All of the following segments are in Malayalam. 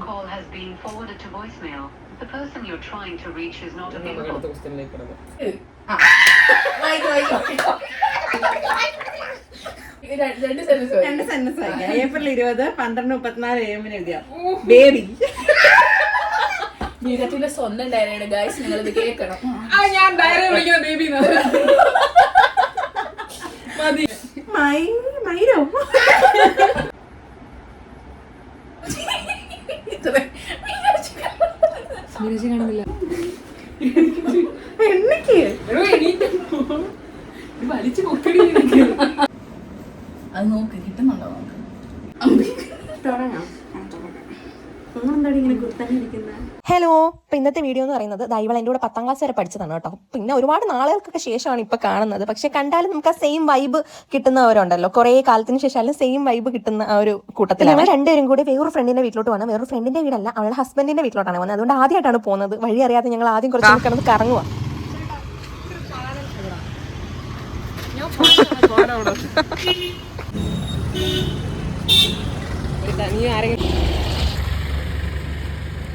Call has been forwarded to voicemail. The person you're trying to reach is not available. രണ്ട് സെന്റൻസ് വായിക്കാം. ഏപ്രിൽ 20 12:34 AM എഴുതിയ ബേബി. മീരത്തിന്റെ സ്വന്തം ഡയറിയാണ് ഗൈസ്, നിങ്ങൾ ഇത് കേൾക്കണം. ഞാൻ ഡയറി വിളിക്കുന്ന ബേബി മൈരോ കാണുന്നില്ല. എന്നൊക്കെ വലിച്ചു പൊക്കടി. അത് നോക്ക്, കിട്ടുന്നുണ്ടോ നോക്ക്. തുടങ്ങാം. നിങ്ങളെന്താണ് ഇങ്ങനെ കുത്തനെ ഇരിക്കുന്നത്? ഹലോ. അപ്പോൾ ഇന്നത്തെ വീഡിയോ എന്ന് പറയുന്നത് ഇവൾ എൻ്റെ കൂടെ 10ാം ക്ലാസ് വരെ പഠിച്ചതാണ് കേട്ടോ. പിന്നെ ഒരുപാട് നാളുകൾക്കൊക്കെ ശേഷമാണ് ഇപ്പോൾ കാണുന്നത്. പക്ഷെ കണ്ടാലും നമുക്ക് ആ സെയിം വൈബ് കിട്ടുന്നവരുണ്ടല്ലോ, കുറേ കാലത്തിന് ശേഷം സെയിം വൈബ് കിട്ടുന്ന ആ ഒരു കൂട്ടത്തിൽ. ഞങ്ങൾ രണ്ടുപേരും കൂടി വേറൊരു ഫ്രണ്ടിൻ്റെ വീട്ടിലോട്ട് വന്നത്. വേറൊരു ഫ്രണ്ടിൻ്റെ വീടല്ല, അവളുടെ ഹസ്ബൻഡിൻ്റെ വീട്ടിലോട്ടാണ് വന്നത്. അതുകൊണ്ട് ആദ്യമായിട്ടാണ് പോകുന്നത്. വഴി അറിയാതെ ഞങ്ങൾ ആദ്യം കുറച്ച് കിടന്ന് കറങ്ങുക.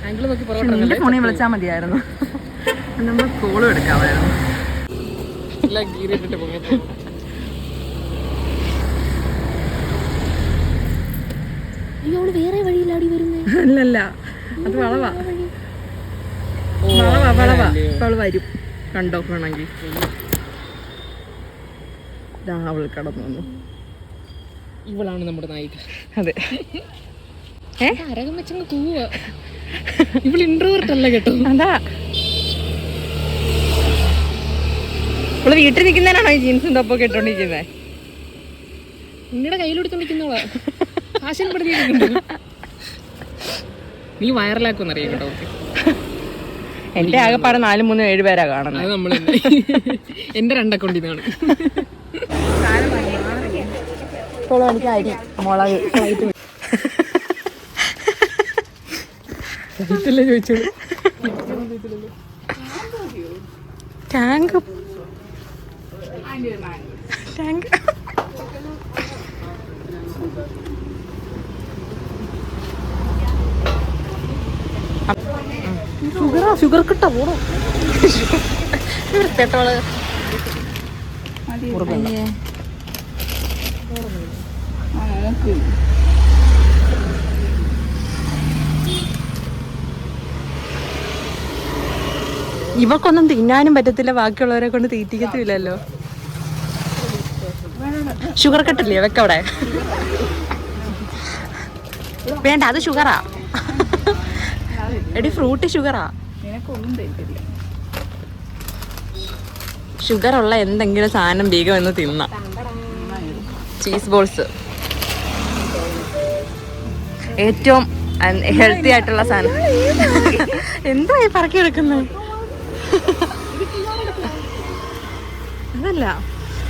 എന്റെ ഫോണിൽ വിളിച്ചാൽ മതിയായിരുന്നു, നമ്മൾ കോളും എടുക്കാമായിരുന്നു. വേറെ വഴിയിലാടി വരുന്നേ. അല്ലല്ല, അത് വളവാ വളവാ വളവാ. ഇപ്പൊ അവള് വരും, കണ്ടോ വേണമെങ്കിൽ. അവൾ കടന്നു വന്നു. ഇവളാണ് നമ്മുടെ നായിക. അതെ. അരകം വെച്ചങ്ങ് പോവുക. ഇവള് ഇൻട്രോവേർട്ട് അല്ല കേട്ടോ. അതാ ഇവള് വീട്ടിൽ നിൽക്കുന്നതിനാണോ ഈ ജീൻസും ടോപ്പൊക്കെ ഇട്ടോണ്ടിരിക്കുന്നത്? നിങ്ങളുടെ കയ്യിലെടുത്തോണ്ടിരിക്കുന്നവളാ. ഫാഷൻ പഠിച്ചിട്ടുണ്ട്. നീ വൈറലാക്കുമെന്ന് അറിയാം കേട്ടോ. എന്റെ ആകെപ്പാടെ 4, 3, 7 പേരാ കാണുന്നത്. അത് നമ്മൾ എന്റെ 2 അക്കൗണ്ടിൽ നിന്നാണ്. ഇപ്പോൾ എനിക്ക് അരി മുളക് ചോദിച്ചോളൂ. ടാങ്ക് ടാങ്ക് ഷുഗർ കിട്ടാ പോണോ? കേട്ടോള് ഇവക്കൊന്നും തിന്നാനും പറ്റത്തില്ല, ബാക്കിയുള്ളവരെ കൊണ്ട് തീറ്റിക്കത്തില്ലല്ലോ. ഷുഗർ കട്ടില്ലേ വെക്കവിടെ? വേണ്ട, അത് ഷുഗറാ എടി, ഫ്രൂട്ട് ഷുഗറാ. ഷുഗർ ഉള്ള എന്തെങ്കിലും സാധനം വേഗം എന്ന് തിന്ന. ചീസ് ബോൾസ് ഏറ്റവും ഹെൽത്തി ആയിട്ടുള്ള സാധനം. എന്തായി പറക്കി എടുക്കുന്നത്? അതല്ല,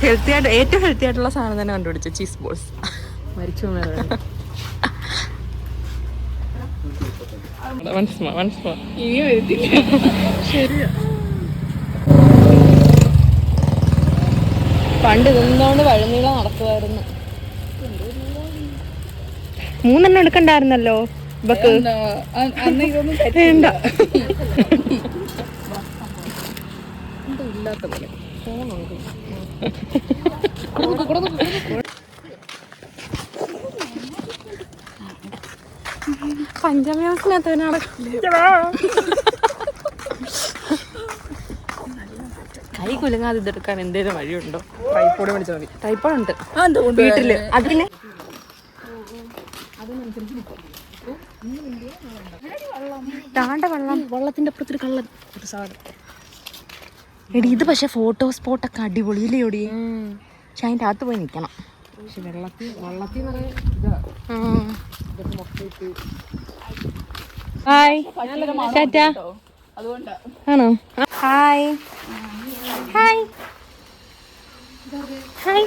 ഹെൽത്തി ആയിട്ട് ഏറ്റവും ഹെൽത്തി ആയിട്ടുള്ള സാധനം തന്നെ കണ്ടുപിടിച്ചു, ചീസ് ബോൾസ്. മരിച്ചു ശരിയാ. പണ്ട് ഇതൊന്നുകൊണ്ട് വഴുനീളം നടക്കുമായിരുന്നു. 3 എടുക്കണ്ടായിരുന്നല്ലോ ഇവക്ക്. വേണ്ട. പഞ്ചമയാസത്തിനകത്ത് കൈ കുലുങ്ങാതെ ഇതെടുക്കാൻ എന്തേലും വഴിയുണ്ടോ? ട്രൈപ്പോഡ് മേടിച്ചാൽ മതി. ട്രൈപ്പോഡ് ഉണ്ട് വീട്ടില്. അതിന് താണ്ട വെള്ളം, വെള്ളത്തിന്റെ അപ്പുറത്തൊരു കള്ളൻ ഒരു സാധനം. എടി ഇത് പക്ഷെ ഫോട്ടോ സ്പോട്ടൊക്കെ അടിപൊളിയില്ലേ ഓടി. പക്ഷെ അതിൻ്റെ അകത്ത് പോയി നിൽക്കണം. പക്ഷെ വെള്ളത്തിൽ ഹായ് ടാറ്റാ. ആണോ? Hi hi hi.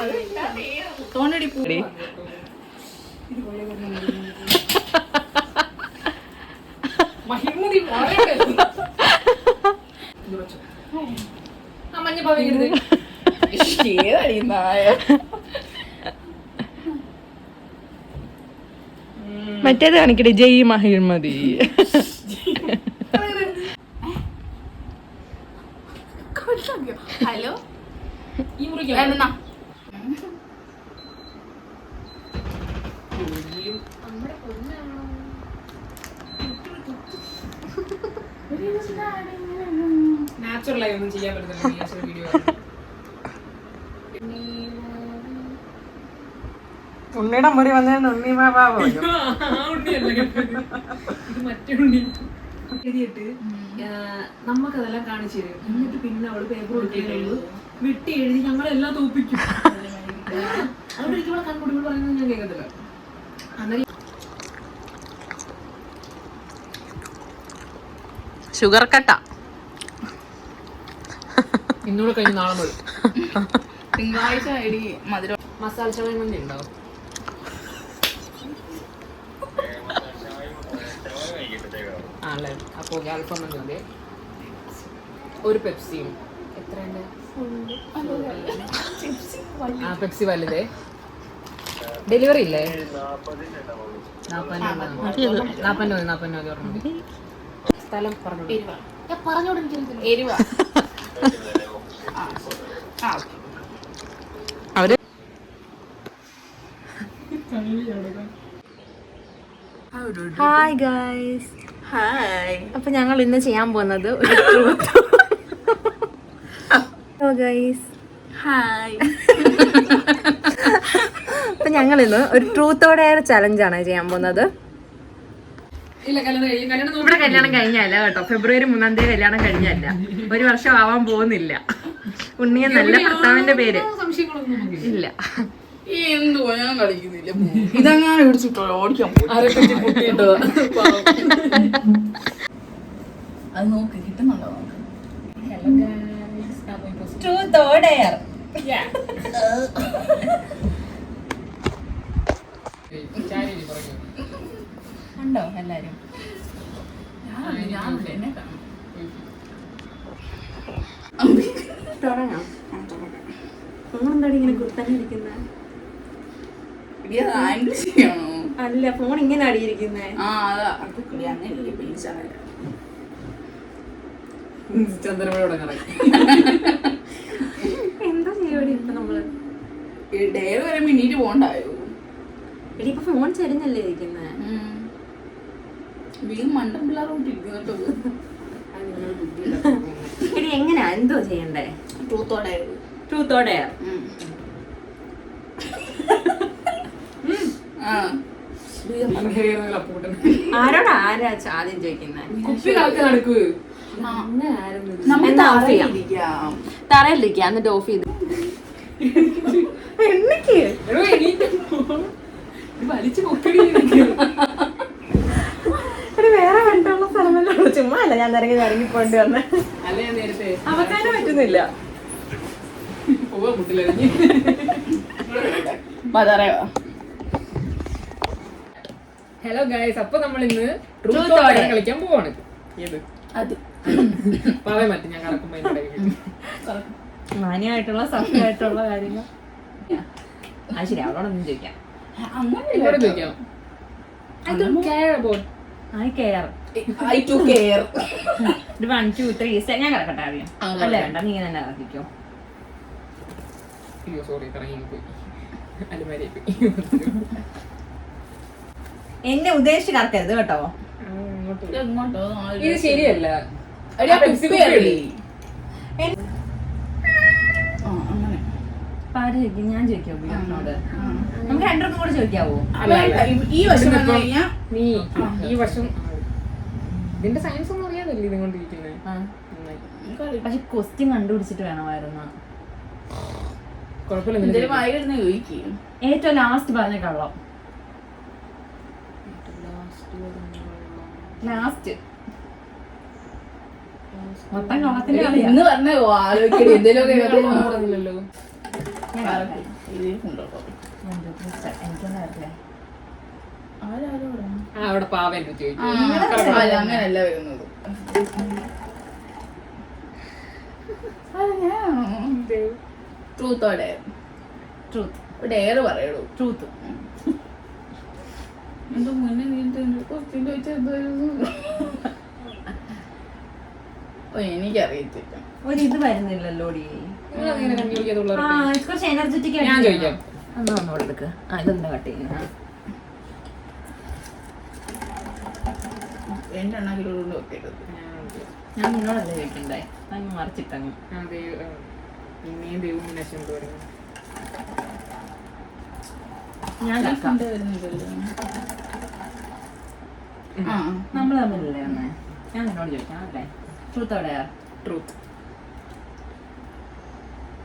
മറ്റേത് കാണിക്കട്ടെ, ജയ് മഹിഴ്മതി. ഹലോ ഈ മുറിക്ക് എന്നാ നാച്ചുറലായി ഒന്നും ചെയ്യാൻ പറ്റുന്നില്ല വീഡിയോ. ഉണ്ണിയുടെ മുറി വന്നേന്ന് ഉണ്ണി ബാബാ പോയോ? ഇത് മറ്റേ ഉണ്ണി എഴുതിയിട്ട് നമുക്കതെല്ലാം കാണിച്ചു തരും. എന്നിട്ട് പിന്നെ അവള് പേപ്പർ കൊടുക്കുകയുള്ളൂ, വിട്ടി എഴുതി ഞങ്ങളെല്ലാം തോപ്പിക്കും. അവിടെ ഇരിക്കുമ്പോൾ കൺകുട്ടികൾ പറയുന്നത് ഞാൻ കേൾക്കത്തില്ല. ഷുഗർ കട്ട ഇന്നൂടെ കഴിഞ്ഞ് നാളെ മതി. തിങ്കളാഴ്ച ഐഡി മധുരം മസാല ചായ മന്തി ഉണ്ടാവും. ആണല്ലേ, അപ്പോൾ അൽഫാം മന്തി മതി. ഒരു പെപ്സിയും. എത്രയുണ്ട്? ആ പെപ്സി വലുതേ. ഡെലിവറി ഇല്ലേ? 40 ഓർമ്മ. സ്ഥലം പറഞ്ഞു എരിവ അവര് ഹായ് ഗൈസ്. ഹായ്. അപ്പൊ ഞങ്ങൾ ഇന്ന് ചെയ്യാൻ പോകുന്നത് ഹലോ ഗൈസ്. ഹായ്. അപ്പൊ ഞങ്ങൾ ഇന്ന് ഒരു ട്രൂത്തോടെ ചലഞ്ചാണ് ചെയ്യാൻ പോകുന്നത്. ഇല്ല, കല്യാണം ഇവിടെ കല്യാണം കഴിഞ്ഞല്ല കേട്ടോ. ഫെബ്രുവരി 3 കല്യാണം കഴിഞ്ഞല്ല. 1 വർഷം ആവാൻ പോകുന്നില്ല. ഉണ്ണിയ നല്ല ഭർത്താവിന്റെ പേര് ഇല്ല. എന്തുവാ ഞാൻ കളിക്കുന്നില്ല. ഇതങ്ങനെ പിടിച്ചിട്ടോ ഓടിക്കാൻ പൊട്ടിട്ടോ അത് നോക്ക് കിട്ടുന്നുണ്ടോ നോക്ക്. ഉണ്ടോ എല്ലാരും? ഞാൻ എന്നെ കാണും. തുടങ്ങാം. നിങ്ങളെന്താടി ഇങ്ങനെ കുത്തനെ ഇരിക്കുന്നത്? ആംഗിൾ ചെയ്യണോ? അല്ല, ഫോൺ ഇങ്ങനെ അടിയിരിക്കുന്നേ. ആ അതാ അത് കിളി അങ്ങനെയല്ലേ പിടിച്ചാലേ. ചന്ദ്രമയോടെ കണക്ക്. എന്താ ചെയ്യോടി ഇപ്പൊ നമ്മള്? ഡയറി വരെ മിന്നീറ്റ് പോണ്ടായോ? എടി ഇപ്പൊ ഫോൺ ചെരിഞ്ഞല്ലേ ഇരിക്കുന്നേ. വീണ്ടും മണ്ടൻ പിള്ളേരോട്ടിരിക്കും കേട്ടോ. എടി എങ്ങനെയാ, എന്തോ ചെയ്യണ്ടേ? ട്രൂത്തോടെ ട്രൂത്തോടെ ആരോടാ ആദ്യം ചോദിക്കുന്നേ? കുപ്പി കളക്ക് നടക്ക്. തറയിലിരിക്കാം, എന്നിട്ട് ഓഫ് ചെയ്ത് എണ്ണക്ക് വലിച്ചു പൊക്കടി. വേറെ വണ്ടിയുള്ള സ്ഥലമല്ലോ. ചുമ്മാ അല്ല ഞാൻ ഇറങ്ങി പോണ്ടി വന്നെ. അല്ല, ഞാൻ നേരത്തെ അവക്കാനും പറ്റുന്നില്ല. പോവാ മുട്ടിലെറിഞ്ഞ്. ഹലോ ഗൈസ്, അപ്പൊ നമ്മൾ ഇന്ന് ട്രൂത്ത് ഓർ ഡെയർ കളിക്കാൻ പോവാണ്. ഏത് അത് പറയാൻ പറ്റും. ഞാൻ കറക്കുമ്പോ മാന്യമായിട്ടുള്ള സത്യമായിട്ടുള്ള കാര്യങ്ങൾ. അത് ശരി, അവളോടൊന്നും ചോദിക്കാം. അങ്ങനെ ചോദിക്കാം. I don't care about. I care. I took care. 1 2 3 ഞാൻ കിടക്കട്ടെ അറിയാം. അല്ല വേണ്ട, നീ തന്നെ ഇറക്കിക്കോ. അയ്യോ സോറി, കറങ്ങി പോയി. അലുമാരി പോയി. എന്നെ ഉദ്ദേശിച്ച് കറക്കരുത് കേട്ടോ. എങ്ങോട്ടോ ഇത് ശരിയല്ല. അങ്ങനെ പാര് ചോദിക്കും, ഞാൻ ചോദിക്കോ ബിയോനോട്? നമുക്ക് രണ്ടുപേർക്കും കൂടെ ചോദിക്കാവോ? ഈ വർഷം വന്നു കഴിഞ്ഞാ നീ ഈ വർഷം ഇതിന്റെ സയൻസ് ഒന്നും അറിയാതല്ലേ ഇതുകൊണ്ടിരിക്കുന്നത്. പക്ഷെ ക്വസ്റ്റ്യൻ കണ്ടുപിടിച്ചിട്ട് വേണമായിരുന്നു. എന്തെങ്കിലും വായിലിരുന്ന് ചോദിക്കും. ഏറ്റവും ലാസ്റ്റ് പറഞ്ഞ കള്ളം. ലാസ്റ്റ് മൊത്തം കള്ളത്തിന്റെ കളിയാ. ഇന്ന് പറഞ്ഞോ ആലോചിക്കടി എന്തെങ്കിലും പറഞ്ഞില്ലല്ലോ. എനിക്കൊന്നും അറിയില്ല. അവിടെ പാവൻ ചോദിച്ചു. അങ്ങനല്ല വരുന്നത്. ട്രൂത്തോടെ ട്രൂത്ത് ഡെയർ പറയുള്ളൂ. ട്രൂത്ത് എന്തോ മുന്നേ നീണ്ടു ക്വസ്റ്റ്യൻ ചോദിച്ചാൽ എന്തായിരുന്നു? ഓ എനിക്കറിയത്തില്ല. ഒരു ഇത് വരുന്നില്ലല്ലോ ഡി. നിങ്ങളങ്ങനെ കണ്ടുപിടിക്കാത്തുള്ള കുറച്ച് എനർജറ്റിക് ഞാൻ ചോദിക്കാം. ഒന്നുകൂടെ എടുക്കുക. ഇതെന്താ കട്ട് ചെയ്യുന്നത്? എന്റെ എണ്ണക്കിലോണ്ട് വെക്കരുത്. ഞാൻ നിന്നോടല്ലേ ചോദിക്കണ്ടേ? അങ്ങ് മറിച്ചിട്ടങ്ങ്. പിന്നെയും ദൈവം നശം തോന്നുന്നു. ഞാൻ വരുന്നില്ലല്ലോ. നമ്മൾ തമ്മിലല്ലേ വന്നേ? ഞാൻ നിന്നോട് ചോദിക്കാം അല്ലേ? ട്രൂത്ത് എവിടെയാ? ട്രൂത്ത്.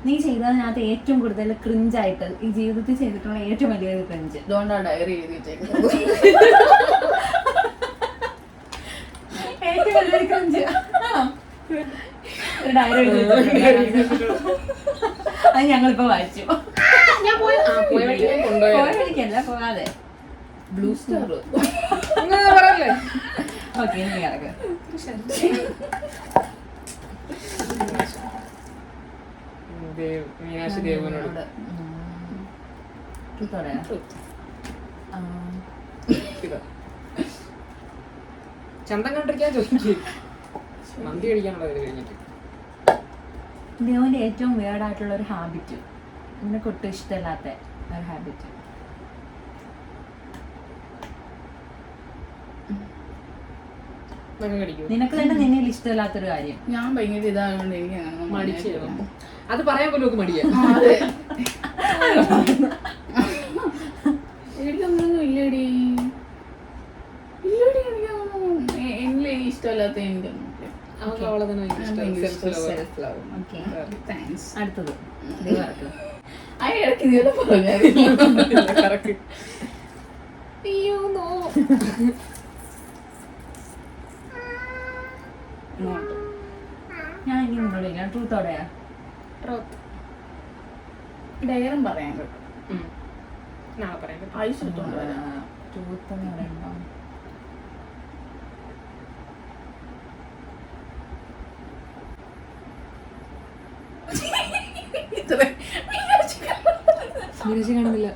നീ ചെയ്തതിനകത്ത് ഏറ്റവും കൂടുതൽ ക്രിഞ്ചായിട്ട് ഈ ജീവിതത്തിൽ ചെയ്തിട്ടുള്ള ഏറ്റവും വലിയൊരു ക്രിഞ്ച്. ഇതുകൊണ്ടാ ഡയറി എഴുതി വെച്ചേക്കുന്നത്. ഏറ്റവും വലിയൊരു ക്രിഞ്ച് ഒരു ഡയറി അത് ഞങ്ങളിപ്പോ വായിച്ചു. ഞാൻ പോയ വഴിക്കല്ല പോകാതെ ബ്ലൂ സ്റ്റാർ പറയല്ലേ. ഓക്കെ നീ ഇറങ്ങ്. മീനാക്ഷി ദേവനോട് ചന്തം കണ്ടിരിക്കാൻ ചോദിക്കും. മന്തി കഴിക്കാനുള്ളത് കഴിഞ്ഞിട്ട്. ദേവന്റെ ഏറ്റവും വേർഡായിട്ടുള്ള ഒരു ഹാബിറ്റ്, നിനക്ക് ഒട്ടും ഇഷ്ടമല്ലാത്ത ഒരു ഹാബിറ്റ്. നിനക്ക് തന്നെ നിന്നിൽ ഇഷ്ടമല്ലാത്തൊരു കാര്യം. ഞാൻ ഭയങ്കര ഇതായതുകൊണ്ട് എനിക്ക് അങ്ങനെ മടിച്ചു. അത് പറയാൻ പോലും ഒക്കെ മടിയാ. എനിക്കൊന്നും ഇല്ലടി ഇല്ലടി. എനിക്ക് ഇഷ്ടമല്ലാത്ത എനിക്കൊന്നും അവൾക്ക് അവളെ തന്നെ താങ്ക്സ്. അടുത്തത് ഇടയ്ക്ക് നീടെ പറഞ്ഞാൽ ഞാൻ ഇനി നിന്നോട് ചോദിക്കാം. ട്രൂത്തോടെയാ? ഡയറും പറയാൻ കേട്ടോ. നാളെ പറയാൻ. ഐസ് ഇട്ടുകൊണ്ട് വരാം. ട്രൂത്ത് എന്ന് പറയുമ്പോ മീനാക്ഷി കാണുന്നില്ല.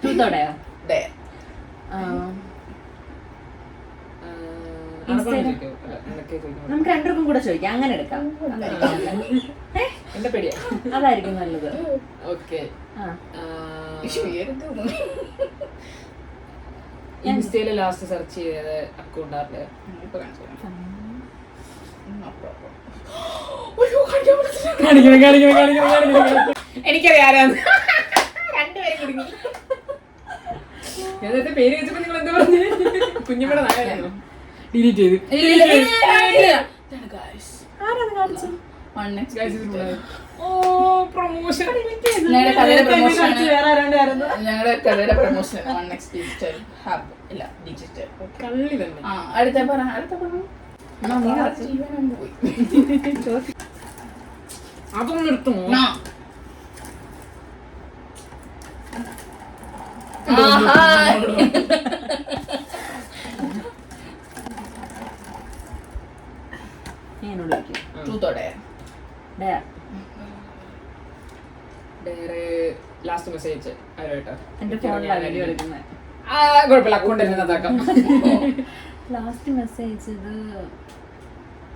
ട്രൂത്തോടെയാ? ഡയർ നമുക്ക് രണ്ടുപേർക്കും കൂടെ ചോദിക്കാം. അങ്ങനെ എടുക്കാം. എന്റെ പേടിയാ. അതായിരിക്കും നല്ലത്. ഓക്കെ. ഇൻസ്റ്റയില് ലാസ്റ്റ് സെർച്ച് ചെയ്ത അക്കൗണ്ട് ആരുടെ? എനിക്കറിയാം. പേര് വെച്ചപ്പോ നിങ്ങൾ എന്താ പറഞ്ഞു? കുഞ്ഞമ്മയുടെ നായായിരുന്നു. ഡിലീറ്റ് ചെയ്ത്. ഞങ്ങളുടെ കടയുടെ പ്രൊമോഷൻ ഡിജിറ്റൽ ഹബ് ഇല്ല ഡിജിറ്റൽ കള്ളി തന്നെ. അടുത്ത പറ അടുത്ത പറഞ്ഞു. അതൊന്നും നിർത്തുമോ? ലാസ്റ്റ് മെസ്സേജ് എന്റെ ഫോണിലാണ് വീഡിയോ എടുക്കുന്നത്. കുഴപ്പമില്ല, അക്കൗണ്ട് എന്നതാക്കാം. Last message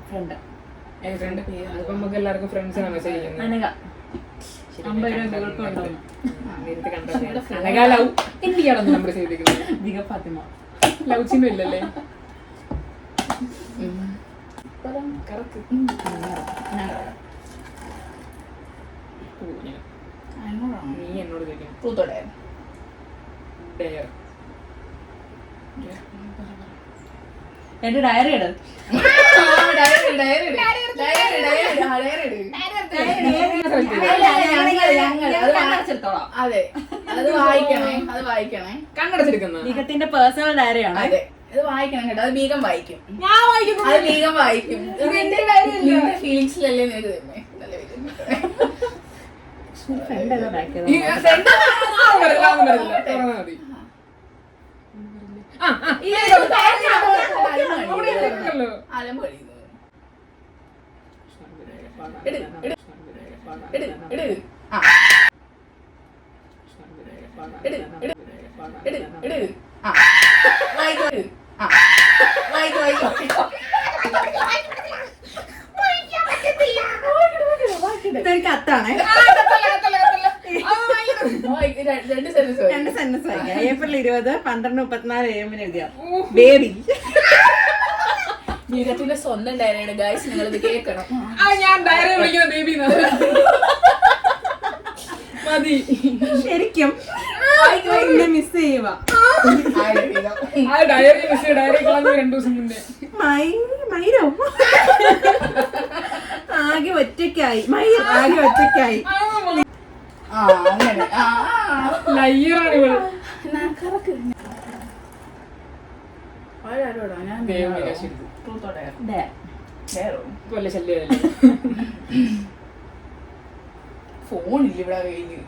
friend. അതിപ്പോ നമുക്ക് എല്ലാവർക്കും ഫ്രണ്ട്സിനാണ് മെസ്സേജ് ചെയ്യുന്നത്. അനഘ 50 രൂപ ഗൂഗിൾ പേ ഉണ്ടോ? നേരത്തെ കണ്ടത് അനഘ ലവ് ഇന്ത്യയാണെന്ന് നമ്പർ ചെയ്തിരിക്കുന്നത്. ദിഗ ഫാത്തിമ ലവ് ചിഹ്നം ഇല്ലല്ലേ? നീ എന്നോട് ചോദിക്കണം. എന്റെ ഡയറി ഇട്. അതെ അത് വായിക്കണേ, അത് വായിക്കണേ. കണ്ണടച്ചെടുക്കുന്ന നികത്തിന്റെ പേഴ്സണൽ ഡയറിയാണ്. അതെ ഇത് വായിക്കണം കേട്ടോ. അത് ബീഗം വായിക്കും. ഞാൻ വായിക്കുന്നു. അത് ബീഗം വായിക്കും. ഫീലിങ്സിലല്ലേ നേര് തന്നെ. ഫ്രണ്ട് ഏതാ ബാക്ക് ഇതൊരു കത്താണ്. 2 സെന്റൻസ് 2 സെന്റൻസ് വായിക്കാം. ഏപ്രിൽ 20 12:34 AM എഴുതിയ ബേബി. ബീഗത്തിന്റെ സ്വന്തം ഡയറിയാണ് ഗൈസ്, നിങ്ങൾ ഇത് കേൾക്കണം. ഞാൻ ഡയറി വിളിക്കുന്ന ബേബി മതി. ശരിക്കും മിസ് ചെയ്യുക. ആ ഡയറി മിസ് ഡയറി കളഞ്ഞു 2 ദിവസം മുന്നേ. മൈരോ ആകെ ഒറ്റയ്ക്കായി. ആകെ ഒറ്റയ്ക്കായി. അങ്ങനെ ലയ്യറാണ് ഇവള്. ഫോണില്ല ഇവിടെ കയ്യില്.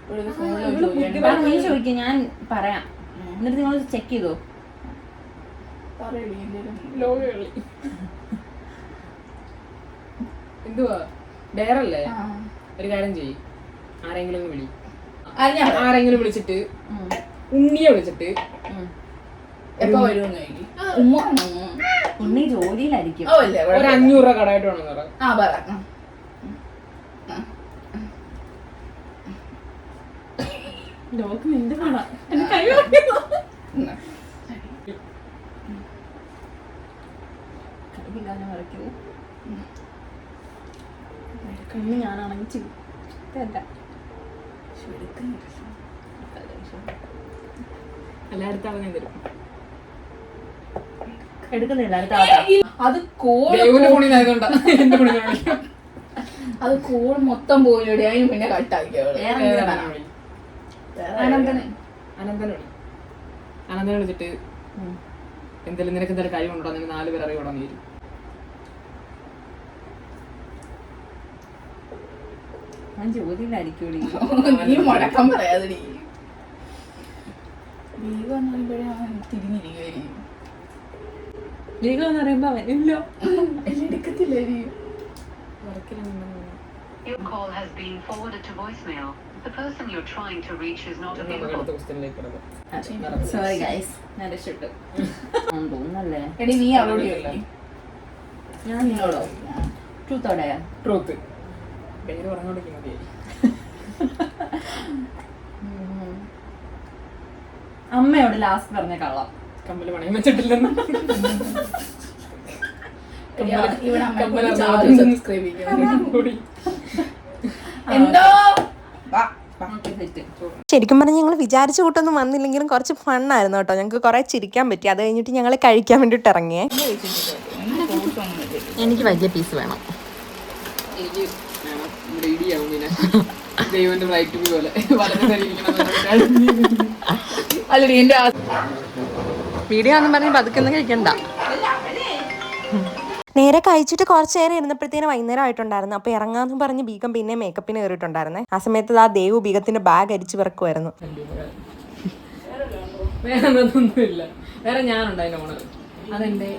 നീ ചോദിക്ക, ഞാൻ പറയാം. എന്നിട്ട് നിങ്ങൾ ചെക്ക് ചെയ്തോ. ലോകകളി എന്തുവാ ഡയറല്ലേ? ഒരു കാര്യം ചെയ്യ്, ആരെങ്കിലും വിളി. ആരെങ്കിലും വിളിച്ചിട്ട് ഉണ്ണിയെ വിളിച്ചിട്ട് എപ്പോ വരുമെന്ന് ഉണ്ണി ജോലിയിലായിരിക്കും. ഒരു 500 രൂപ കടമായിട്ട് വേണം പറ. ലോകം എന്ത് കാണാം. കണ്ണ് ഞാനാണെങ്കിൽ എല്ലായിടത്തും ഞാൻ തരും. എടുക്കുന്നില്ല. അത് കോൾ ഫോണിൽ ആയതുകൊണ്ടാ എന്റെ ഫോണിൽ അത് കോൾ മൊത്തം പോയില്ലേ, അതിന് പിന്നെ കട്ടാക്കിയ അനന്തനെ വിളിച്ചിട്ട് എന്തെങ്കിലും നിനക്ക് എന്തെങ്കിലും കഴിവുണ്ടോ, നിനക്ക് 4 പേർ അറിയോടാ നീ വരും. ഞാൻ ജോലിയിലായിരിക്കും. നീ മുടക്കം പറയാതെ തിരിഞ്ഞിരിക്കുമായിരിക്കും. ലീഗം എന്ന് പറയുമ്പോ അവൻ ഇല്ല എടുക്കത്തില്ലായിരിക്കും. Your call has been forwarded to voicemail. The person you're trying to reach is not available. Sorry guys, ഞാൻ രക്ഷപ്പെട്ടു തോന്നല്ലേ. എടി നീ അവളോട് ചോദിക്കും. ഞാൻ നിന്നോടോ ട്രൂത്തോടെയാ? ട്രൂത്ത് പേര് പറഞ്ഞോണ്ടിരിക്കും മതിയായി. അമ്മയോട് ലാസ്റ്റ് പറഞ്ഞ കള്ളം. കമ്മല് പണയം വെച്ചിട്ടില്ലെന്ന്. എന്തോ ശരിക്കും പറഞ്ഞാൽ ഞങ്ങൾ വിചാരിച്ച കൂട്ടൊന്നും വന്നില്ലെങ്കിലും കുറച്ച് ഫണ്ണായിരുന്നു കേട്ടോ. ഞങ്ങൾക്ക് കുറെ ചിരിക്കാൻ പറ്റി. അത് കഴിഞ്ഞിട്ട് ഞങ്ങൾ കഴിക്കാൻ വേണ്ടിയിട്ട് ഇറങ്ങിയേ. എനിക്ക് വലിയ പീസ് വേണം. വീഡിയോ ഒന്നും പറഞ്ഞ് പതുക്കൊന്നും കഴിക്കണ്ട. നേരെ കഴിച്ചിട്ട് കുറച്ച് നേരം ഇരുന്നപ്പോഴത്തേന് വൈകുന്നേരം ആയിട്ടുണ്ടായിരുന്നു. അപ്പോൾ ഇറങ്ങാമെന്ന് പറഞ്ഞ് ബീഗം പിന്നെ മേക്കപ്പിന് കയറിയിട്ടുണ്ടായിരുന്നേ. ആ സമയത്ത് ആ ദേവു ബീഗത്തിന്റെ ബാഗ് അരിച്ചു പിറക്കുമായിരുന്നു. വേറെ ഒന്നുമില്ല. വേറെ ഞാനുണ്ട് അതിന്റെ ഓണർ. അതെന്റെ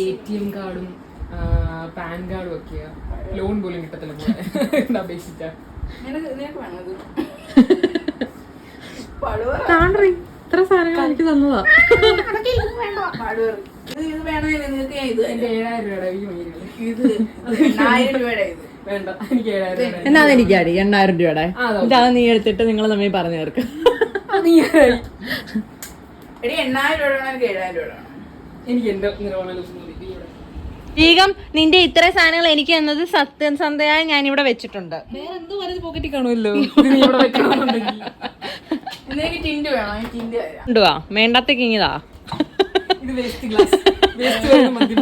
ATM കാർഡും പാൻ കാർഡും ഒക്കെയാ. ലോൺ പോലും കിട്ടത്തില്ല. അപേക്ഷിച്ചാ ഇത്ര സാധനങ്ങൾ എനിക്ക് തന്നതാ. ഇത് വേണമെങ്കിൽ നിങ്ങൾക്ക് ഇത് എന്റെ 7000 രൂപയുടെ ഈ മീനുകൾ. ഇത് 1000 രൂപയുടെ ഇത് വേണ്ട, എനിക്ക് 7000 രൂപ. എന്നാ എനിക്കാടി 8000 രൂപയുടെ ഇതാണ്. നീ എടുത്തിട്ട് നിങ്ങൾ തമ്മിൽ പറഞ്ഞു തീർക്ക്. എടി 8000 രൂപ വേണം, എനിക്ക് 7000 രൂപ വേണം. എനിക്ക് എന്റെ നിറവാണല്ലോ മതി. ബീഗം നിന്റെ ഇത്ര സാധനങ്ങൾ എനിക്ക് എന്നത് സത്യസന്ധയായി ഞാൻ ഇവിടെ വെച്ചിട്ടുണ്ട്. വേറെ എന്തോ പറഞ്ഞ് പോക്കറ്റിൽ കാണുമല്ലോ. നീ ഇവിടെ വെക്കണമെന്നുണ്ടെങ്കിൽ എനിക്ക് ടിൻഡ് വേണം, എനിക്ക് ടിൻഡ് തരാം. കൊണ്ടുവാ, വേണ്ടാത്തേക്ക് ഇങ്ങിതാ. ഇത് വേസ്റ്റ് ഗ്ലാസ്. വേസ്റ്റ് വരുന്ന മദ്യം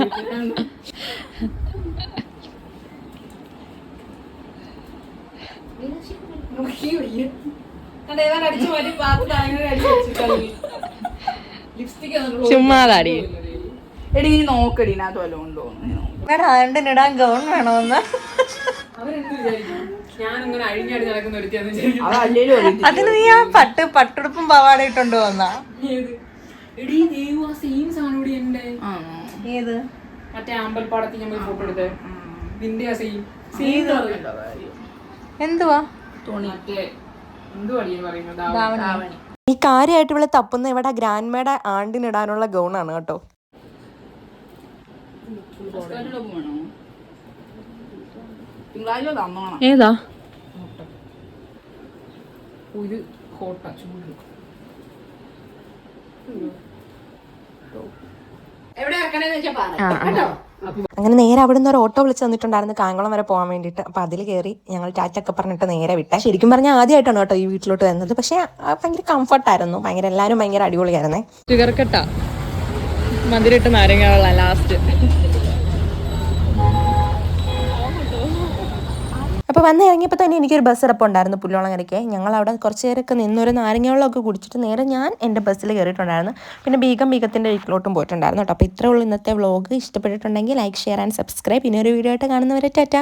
അടിച്ചു മാറ്റി പാത്രത്തിൽ അങ്ങനെ അടിച്ചു വെച്ചിട്ടു. ലിപ്സ്റ്റിക് ചുമ്മാതാടി. എടി നീ നോക്കടി, ഇതിനകത്ത് വല്ലതും ഉണ്ടോ? ഹാൻഡിനിടാൻ ഗൗൺ വേണമെന്ന്. അവരെന്ത് വിചാരിക്കും? ഞാനിങ്ങനെ അഴിഞ്ഞാടി നടക്കുന്ന ഒരുത്തിയാന്ന് വിചാരിക്കും. അതല്ലേലും അതിന് നീ ആ പട്ടുടുപ്പും പാവാട ഇട്ടുണ്ടോ വന്നാ? എടീ ദേവു ആ സെയിം സാധനം കൂടി എന്റെ. ഏത്? മറ്റേ അമ്പലപ്പാടത്തിൽ ഞാൻ പോയി ഫോട്ടോ എടുത്തേ. നിന്റെ ആ സെയിം എന്തുവാ? മറ്റേ ഈ കാര്യമായിട്ട് ഇവിടെ തപ്പുന്ന ഇവിടെ ഗ്രാൻഡ്മയുടെ ആണ്ടിനിടാനുള്ള ഗൗണാണ് കേട്ടോ. തിങ്കളാഴ്ച തന്നോണം. ഏതാ ഒരു കോട്ട ചൂട് എവിടെ ഇറക്കണേന്ന് വെച്ചാൽ പറ. അങ്ങനെ നേരെ അവിടെ നിന്ന് ഒരു ഓട്ടോ വിളിച്ച് തന്നിട്ടുണ്ടായിരുന്നു കായംകുളം വരെ പോകാൻ വേണ്ടിയിട്ട്. അപ്പോൾ അതിൽ കയറി ഞങ്ങൾ ടാറ്റൊക്കെ പറഞ്ഞിട്ട് നേരെ വിട്ടെ. ശരിക്കും പറഞ്ഞാൽ ആദ്യമായിട്ടാണ് കേട്ടോ ഈ വീട്ടിലോട്ട് വരുന്നത്. പക്ഷേ ഭയങ്കര കംഫർട്ടായിരുന്നു, ഭയങ്കര എല്ലാവരും ഭയങ്കര അടിപൊളിയായിരുന്നേ. ഷുഗർക്കട്ട മധുരട്ട് നാരങ്ങ വെള്ളം ലാസ്റ്റ്. അപ്പോൾ വന്ന് ഇറങ്ങിയപ്പോൾ തന്നെ എനിക്കൊരു ബസ് ഇറപ്പം ഉണ്ടായിരുന്നു പുല്ലോളങ്ങരയ്ക്ക്. ഞങ്ങൾ അവിടെ കുറച്ച് നേരമൊക്കെ നിന്നൊരു നാരങ്ങ വെള്ളമൊക്കെ കുടിച്ചിട്ട് നേരെ ഞാൻ എൻ്റെ ബസ്സിൽ കയറിയിട്ടുണ്ടായിരുന്നു. പിന്നെ ബീഗത്തിൻ്റെ വീട്ടിലോട്ടും പോയിട്ടുണ്ടായിരുന്നു കേട്ടോ. അപ്പോൾ ഇത്രേ ഉള്ളൂ ഇന്നത്തെ വ്ളോഗ്. ഇഷ്ടപ്പെട്ടിട്ടുണ്ടെങ്കിൽ ലൈക്ക്, ഷെയർ ആൻഡ് സബ്സ്ക്രൈബ്. ഇനി ഒരു വീഡിയോ ആയിട്ട് കാണുന്നവരെ ടാറ്റ.